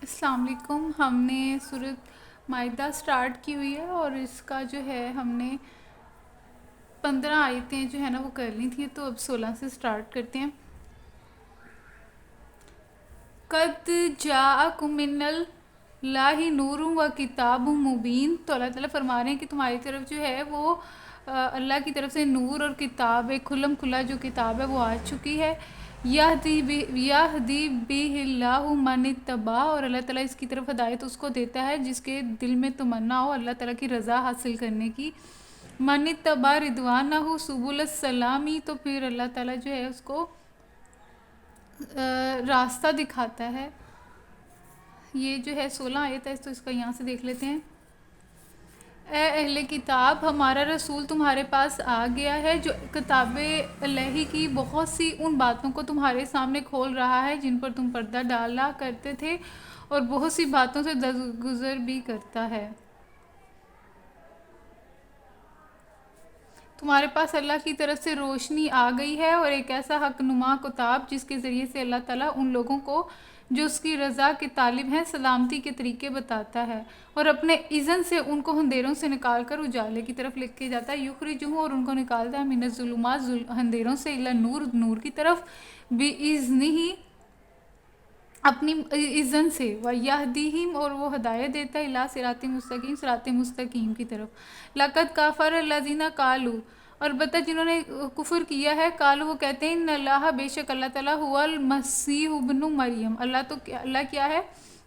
السلام علیکم. ہم نے سورۃ مائدہ سٹارٹ کی ہوئی ہے اور اس کا جو ہے ہم نے 15 آیتیں جو ہے نا وہ کر لی تھیں، تو اب 16 سے سٹارٹ کرتے ہیں. قد جاءکم من اللہ نور و کتاب مبین. تو اللہ تعالیٰ فرما رہے ہیں کہ تمہاری طرف جو ہے وہ اللہ کی طرف سے نور اور کتاب، ایک کھلم کھلا جو کتاب ہے وہ آ چکی ہے. یہدی بہ اللہ من اتبع، اور اللہ تعالیٰ اس کی طرف ہدایت اس کو دیتا ہے جس کے دل میں تمنا ہو اللہ تعالیٰ کی رضا حاصل کرنے کی. من اتبع رضوانہ سبل السلامی، تو پھر اللہ تعالیٰ جو ہے اس کو راستہ دکھاتا ہے. یہ جو ہے 16 آیت ہے، تو اس کا یہاں سے دیکھ لیتے ہیں. اے اہل کتاب، ہمارا رسول تمہارے پاس آ گیا ہے جو کتاب الہی کی بہت سی ان باتوں کو تمہارے سامنے کھول رہا ہے جن پر تم پردہ ڈالا کرتے تھے، اور بہت سی باتوں سے درگزر بھی کرتا ہے. تمہارے پاس اللہ کی طرف سے روشنی آ گئی ہے اور ایک ایسا حق نما کتاب جس کے ذریعے سے اللہ تعالیٰ ان لوگوں کو جو اس کی رضا کے طالب ہیں سلامتی کے طریقے بتاتا ہے، اور اپنے اذن سے ان کو اندھیروں سے نکال کر اجالے کی طرف لے کے جاتا ہے. یخرجہم، اور ان کو نکالتا ہے من الظلمات، اندھیروں سے، الی نور، نور کی طرف، بِإِذْنِہ، اپنی اذن سے، وَیَہدیہم، اور وہ ہدایت دیتا ہے، الی صراط مستقیم، صراط مستقیم کی طرف. لقد کفر الذین قالوا، اور البتہ جنہوں نے کفر کیا ہے، قالوا، وہ کہتے ہیں، ان اللہ، بے شک اللہ تعالیٰ، هو المسیح ابن مریم، اللہ کیا ہے،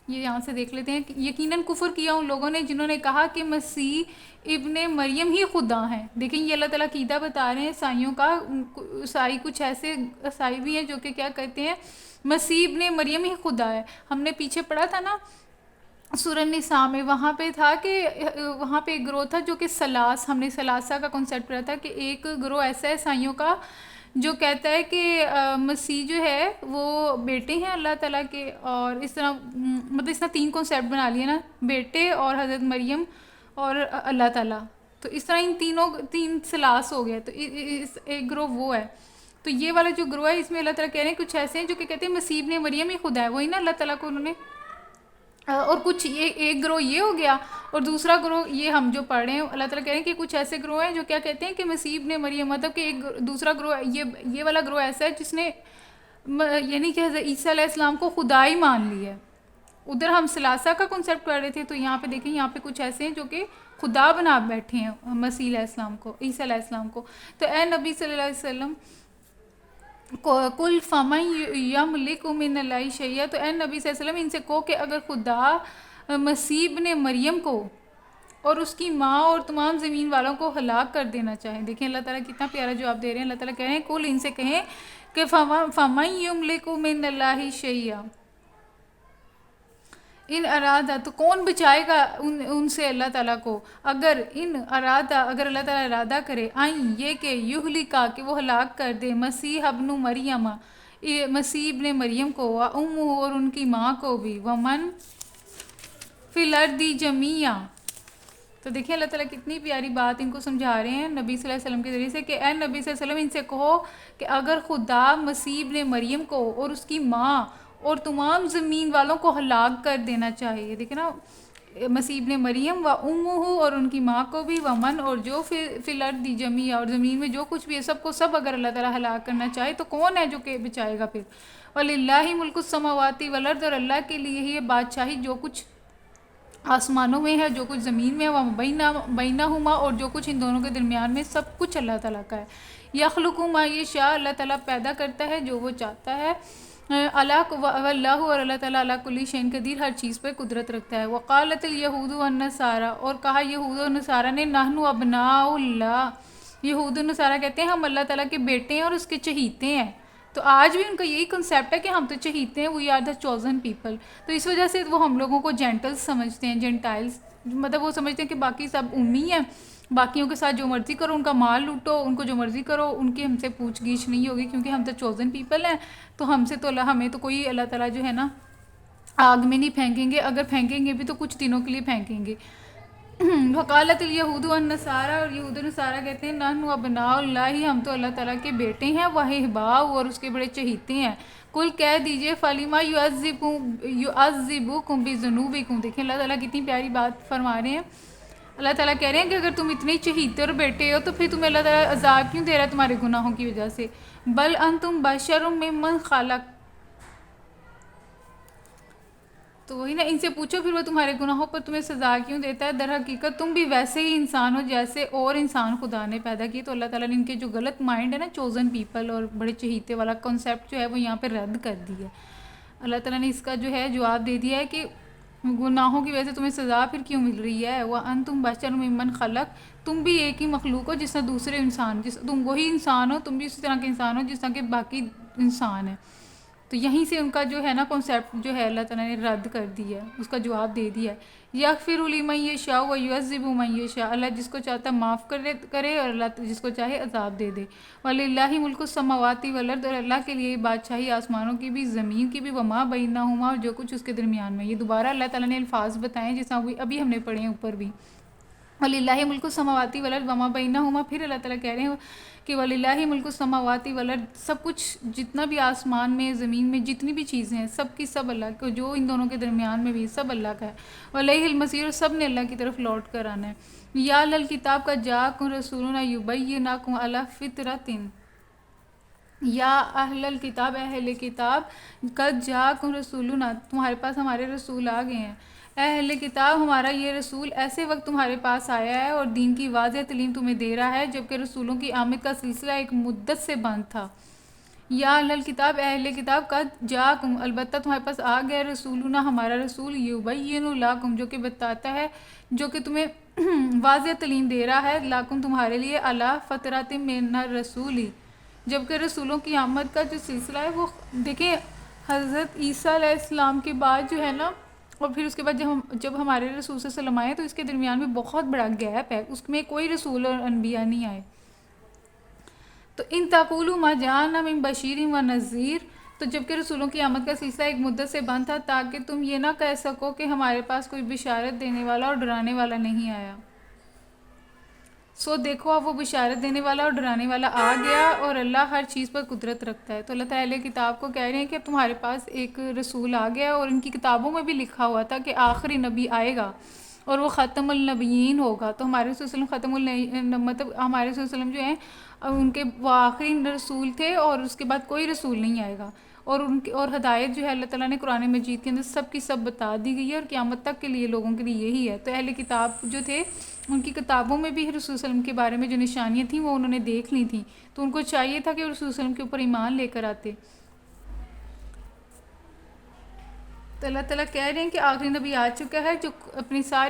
یہ یہاں سے دیکھ لیتے ہیں. یقیناً کفر کیا ان لوگوں نے جنہوں نے کہا کہ مسیح ابن مریم ہی خدا ہیں. دیکھیں یہ اللہ تعالیٰ عقیدہ بتا رہے ہیں عیسائیوں کا. عیسائی کچھ ایسے عیسائی بھی ہیں جو کہ کیا کہتے ہیں مسیح ابن مریم ہی خدا ہے. ہم نے پیچھے پڑھا تھا نا سورہ نساء میں، وہاں پہ تھا کہ وہاں پہ ایک گروہ تھا جو کہ ہم نے ثلاثہ کا کنسیپٹ پڑھا تھا کہ ایک گروہ ایسا ہے عیسائیوں کا جو کہتا ہے کہ مسیح جو ہے وہ بیٹے ہیں اللہ تعالیٰ کے، اور اس طرح مطلب اس طرح 3 کنسیپٹ بنا لیے نا، بیٹے اور حضرت مریم اور اللہ تعالیٰ. تو اس طرح ان تین ثلاث ہو گیا. تو ایک گروہ وہ ہے. تو یہ والا جو گروہ ہے اس میں اللہ تعالیٰ کہہ رہے ہیں کچھ ایسے ہیں جو کہ کہتے ہیں مسیح ابن مریم ہی خدا ہے، وہی نا اللہ تعالیٰ کو انہوں نے اور کچھ یہ ایک گروہ یہ ہو گیا، اور دوسرا گروہ یہ ہم جو پڑھ رہے ہیں اللہ تعالیٰ کہہ رہے ہیں کہ کچھ ایسے گروہ ہیں جو کیا کہتے ہیں کہ مسیح ابن مریم، مطلب کہ ایک دوسرا گروہ یہ والا گروہ ایسا ہے جس نے یعنی کہ حضرت عیسیٰ علیہ السلام کو خدا ہی مان لی ہے. ادھر ہم ثلاثہ کا کنسیپٹ پڑھ رہے تھے، تو یہاں پہ دیکھیں یہاں پہ کچھ ایسے ہیں جو کہ خدا بنا بیٹھے ہیں مسیح علیہ السلام کو، عیسیٰ علیہ السلام کو. تو اے نبی صلی اللہ علیہ وسلم، کل فمن یملک من اللہ شیئا، تو اے نبی صلی اللہ علیہ وسلم ان سے کہو کہ اگر خدا مسیح ابن مریم کو اور اس کی ماں اور تمام زمین والوں کو ہلاک کر دینا چاہیں. دیکھیں اللہ تعالیٰ کتنا پیارا جواب دے رہے ہیں. اللہ تعالیٰ کہہ رہے ہیں کل ان سے کہیں کہ فمن یملک من اللہ شیئا، ان ارادہ، تو کون بچائے گا ان سے اللہ تعالیٰ کو، اگر اگر اللہ تعالیٰ ارادہ کرے، آئیں یہ کہ یہلکا، کہ وہ ہلاک کر دے، مسیح ابن مریم، مسیح ابن مریم کو، اور ان کی ماں کو بھی، ومن فی الارض جمیعا. تو دیکھیں اللہ تعالیٰ کتنی پیاری بات ان کو سمجھا رہے ہیں نبی صلی اللہ علیہ وسلم کے ذریعے سے کہ اے نبی صلی اللہ علیہ وسلم ان سے کہو کہ اگر خدا مسیح ابن مریم کو اور اس کی ماں اور تمام زمین والوں کو ہلاک کر دینا چاہیے. دیکھیں نا مسیح ابن مریم و امہ، اور ان کی ماں کو بھی، ومن، اور جو فی الارض جمیعا، اور زمین میں جو کچھ بھی ہے سب کو سب اگر اللہ تعالیٰ ہلاک کرنا چاہے تو کون ہے جو کہ بچائے گا پھر. وَلِلَّهِ مُلْكُ السَّمَاوَاتِ وَالْأَرْضِ، اور اللہ کے لیے ہی یہ بادشاہی جو کچھ آسمانوں میں ہے جو کچھ زمین میں ہے، وہ بینہما، اور جو کچھ ان دونوں کے درمیان میں، سب کچھ اللہ تعالیٰ کا ہے. یخلق ما یشاء، اللہ تعالیٰ پیدا کرتا ہے جو وہ چاہتا ہے. اللہ، اور اللہ تعالیٰ علی کل شیء قدیر، ہر چیز پہ قدرت رکھتا ہے. وقالت الیہود والنصارى، اور کہا یہود و نصارہ نے، نحن ابناء اللہ، یہود و نصارہ کہتے ہیں ہم اللہ تعالیٰ کے بیٹے ہیں اور اس کے چہیتے ہیں. تو آج بھی ان کا یہی کنسیپٹ ہے کہ ہم تو چہیتے ہیں، we are the chosen people. تو اس وجہ سے وہ ہم لوگوں کو جینٹلز سمجھتے ہیں، جینٹائلز، مطلب وہ سمجھتے ہیں کہ باقی سب امی ہیں، باقیوں کے ساتھ جو مرضی کرو، ان کا مال لوٹو، ان کو جو مرضی کرو، ان کی ہم سے پوچھ گیچھ نہیں ہوگی کیونکہ ہم تو چوزن پیپل ہیں. تو ہم سے تو ہمیں تو کوئی اللہ تعالیٰ جو ہے نا آگ میں نہیں پھینکیں گے، اگر پھینکیں گے بھی تو کچھ دنوں کے لیے پھینکیں گے. وقالت الیہود والنصارى، اور یہود و نصارہ کہتے ہیں نحن ابناء اللہ، ہم تو اللہ تعالیٰ کے بیٹے ہیں، واحباؤ، اور اس کے بڑے چہیتے ہیں. کل کہہ دیجئے فلیما یعذبکم بذنوبکم. دیکھیں اللہ تعالیٰ کتنی پیاری بات فرما رہے ہیں. اللہ تعالیٰ کہہ رہے ہیں کہ اگر تم اتنے چہیتے بیٹے ہو تو پھر تمہیں اللہ تعالیٰ عذاب کیوں دے رہا ہے تمہارے گناہوں کی وجہ سے. بل انتم بشر ممن خلق. تو وہی نا، ان سے پوچھو پھر وہ تمہارے گناہوں پر تمہیں سزا کیوں دیتا ہے. در حقیقت تم بھی ویسے ہی انسان ہو جیسے اور انسان خدا نے پیدا کیے. تو اللہ تعالیٰ نے ان کے جو غلط مائنڈ ہے نا، چوزن پیپل اور بڑے چہیتے والا کنسیپٹ جو ہے وہ یہاں پہ رد کر دیا ہے. اللہ تعالیٰ نے اس کا جو ہے جواب دے دیا ہے کہ گناہوں کی وجہ سے تمہیں سزا پھر کیوں مل رہی ہے. وَأَنْتُمْ بَشَرٌ مِّمَّنْ خَلَقَ. تم بھی ایک ہی مخلوق ہو جس طرح دوسرے انسان، تم وہی انسان ہو، تم بھی اسی طرح کے انسان ہو جس طرح کے باقی انسان ہیں. تو یہیں سے ان کا جو ہے نا کنسیپٹ جو ہے اللہ تعالیٰ نے رد کر دیا ہے، اس کا جواب دے دیا ہے. یغفر لمن یشاء ویعذب من یشاء. اللہ جس کو چاہتا ہے معاف کرے اور اللہ جس کو چاہے عذاب دے دے. وللہ ملک السماوات والارض. اور اللہ کے لیے بادشاہی آسمانوں کی بھی زمین کی بھی، وما بینہما، اور جو کچھ اس کے درمیان میں. یہ دوبارہ اللہ تعالیٰ نے الفاظ بتائے جس طرح ابھی ہم نے پڑھے ہیں اوپر بھی. وَلِلَّهِ مُلْكُ السَّمَاوَاتِ وَالْأَرْضِ وَمَا بَيْنَهُمَا. پھر اللہ تعالیٰ کہہ رہے ہیں کہ وَلِلَّهِ مُلْكُ السَّمَاوَاتِ وَالْأَرْضِ. سب کچھ جتنا بھی آسمان میں زمین میں جتنی بھی چیزیں ہیں سب کی سب اللہ کو، جو ان دونوں کے درمیان میں بھی سب اللہ کا ہے. وَإِلَيْهِ الْمَصِيرُ. سب نے اللہ کی طرف لوٹ کر آنا ہے. یا اہل الکتاب قد جاءکم رسولنا یبینکم علی فطرۃ. یا اہل الکتاب، اہل کتاب، قد جاءکم رسولنا، تمہارے پاس ہمارے رسول آ گئے ہیں. اہل کتاب، ہمارا یہ رسول ایسے وقت تمہارے پاس آیا ہے اور دین کی واضح تعلیم تمہیں دے رہا ہے جبکہ رسولوں کی آمد کا سلسلہ ایک مدت سے بند تھا. یا اہل کتاب، اہل کتاب، قد جاءکم، البتہ تمہارے پاس آ گیا رسولنا، ہمارا رسول، یبین لکم، جو کہ بتاتا ہے، جو کہ تمہیں واضح تعلیم دے رہا ہے، لاکم تمہارے لیے، علی فترۃ من الرسول، جبکہ رسولوں کی آمد کا جو سلسلہ ہے وہ دیکھیں حضرت عیسیٰ علیہ السلام کے بعد جو ہے نا، اور پھر اس کے بعد جب ہمارے رسول صلی اللہ علیہ وسلم آئے تو اس کے درمیان میں بہت بڑا گیپ ہے، اس میں کوئی رسول اور انبیاء نہیں آئے. تو ان تقولوا ما جاءنا من بشیر و نذیر. تو جبکہ رسولوں کی آمد کا سلسلہ ایک مدت سے بند تھا تاکہ تم یہ نہ کہہ سکو کہ ہمارے پاس کوئی بشارت دینے والا اور ڈرانے والا نہیں آیا. دیکھو اب وہ بشارت دینے والا اور ڈرانے والا آ گیا اور اللہ ہر چیز پر قدرت رکھتا ہے. تو اللہ تعالیٰ کتاب کو کہہ رہے ہیں کہ اب تمہارے پاس ایک رسول آ گیا اور ان کی کتابوں میں بھی لکھا ہوا تھا کہ آخری نبی آئے گا اور وہ ختم النبیین ہوگا. تو ہمارے رسول صلی اللہ علیہ وسلم مطلب ہمارے رسول صلی اللہ علیہ وسلم جو ہیں ان کے وہ آخری رسول تھے اور اس کے بعد کوئی رسول نہیں آئے گا. اور ان کی اور ہدایت جو ہے اللہ تعالیٰ نے قرآن مجید کے اندر سب کی سب بتا دی گئی ہے اور قیامت تک کے لیے لوگوں کے لیے یہی ہے. تو اہل کتاب جو تھے ان کی کتابوں میں بھی رسول صلی اللہ علیہ وسلم کے بارے میں جو نشانیاں تھیں وہ انہوں نے دیکھ لی تھیں، تو ان کو چاہیے تھا کہ وہ رسول صلی اللہ علیہ وسلم کے اوپر ایمان لے کر آتے. تو اللہ تعالیٰ کہہ رہے ہیں کہ آخری نبی آ چکا ہے جو اپنی ساری